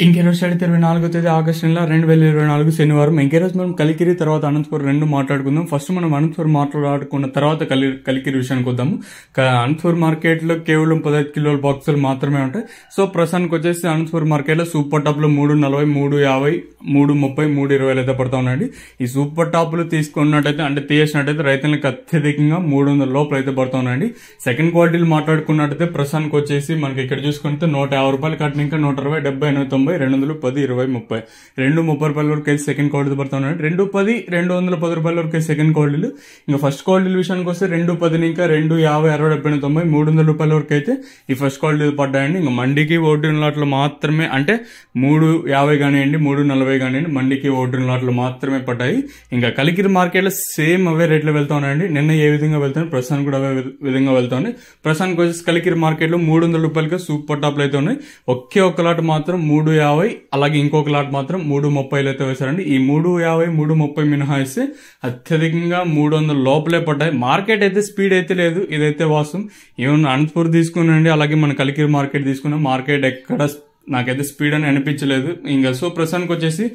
ఇంకెరోజు 24వ తేదీ ఆగస్టు నెల 2024 శనివారం. ఇంకెరోజు మనం కలికిరి తర్వాత అనంతపురం రెండు మాట్లాడుకుందాం. ఫస్ట్ మనం అనంతపురం మాట్లాడుకున్న తర్వాత కలికిరి విషయానికి వద్దాము. అనంతపురం మార్కెట్ లో కేవలం 15 కిలోల బాక్సులు మాత్రమే ఉంటాయి. సో ప్రస్తుతానికి వచ్చేసి అనంతపురం మార్కెట్ లో సూపర్ టాప్ లో 340, 350, 330, 320 అయితే పడతా ఉన్నాయండి. ఈ సూపర్ టాప్లు తీసుకున్నట్టయితే అంటే తీసినట్టయితే రైతులకు అత్యధికంగా 300 లోపల అయితే పడతా ఉన్నాయండి. సెకండ్ క్వాలిటీలు మాట్లాడుకున్నట్టయితే ప్రస్తుతానికి వచ్చేసి మనకి ఇక్కడ చూసుకుంటే 150 రూపాయలు కట్టిన ఇంకా 120, 70, 80, 90, 210, 20, 30, 230 రూపాయల వరకు అయితే సెకండ్ క్వాలిటీ పడతా ఉన్నాయండి. 210, 210 రూపాయల వరకు అయితే సెకండ్ క్వాలిటీలు. ఇంకా ఫస్ట్ క్వాలిటీల విషయానికి వస్తే 210 ఇంకా 250, 60, 70, 90, 300 రూపాయల వరకు అయితే ఈ ఫస్ట్ క్వాలిటీ పడ్డాయండి. ఇంకా మండికి ఓటిన లాట్లు మాత్రమే అంటే 350 కానివ్వండి, 340 కానివ్వండి, మండికి ఓటిన లాట్లు మాత్రమే పడ్డాయి. ఇంకా కలికిరి మార్కెట్ లో సేమ్ అవే రేట్లు వెళ్తా ఉన్నాయండి. నిన్న ఏ విధంగా వెళ్తాయి ప్రస్తుతానికి కూడా అవే విధంగా వెళ్తా ఉన్నాయి. ప్రస్తుతానికి వచ్చేసి కలికిరి మార్కెట్ లో 300 రూపాయలకి సూపర్ టాప్లు అయితే ఉన్నాయి. ఒకే ఒక్క లాట్ మాత్రం 350, అలాగే ఇంకొక లాట్ మాత్రం 330 అయితే వేశారండి. ఈ 350, 330 మినహాయిస్తే అత్యధికంగా 300 లోపలే పడ్డాయి. మార్కెట్ అయితే స్పీడ్ అయితే లేదు, ఇదైతే వాస్తవం. ఏమన్నా అనంతపూర్ తీసుకున్నాండి, అలాగే మన కలికిరి మార్కెట్ తీసుకున్నాం, మార్కెట్ ఎక్కడ నాకైతే స్పీడ్ అని అనిపించలేదు. ఇంకా సో ప్రస్తుతానికి వచ్చేసి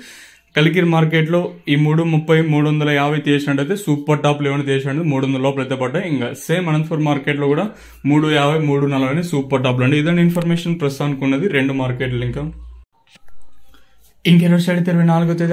కలికిరి మార్కెట్ లో ఈ 330, 350 తీసినట్టయితే సూపర్ టాప్ ఏమైనా తీసినట్టు 300 లోపల అయితే పడ్డాయి. ఇంకా సేమ్ అనంతపురం మార్కెట్ లో కూడా 350, 340 సూపర్ టాప్లు అండి. ఇదండి ఇన్ఫర్మేషన్ ప్రస్తుతానికి ఉన్నది రెండు మార్కెట్లు. ఇంకా ఇంకెరోజు 24వ తేదీ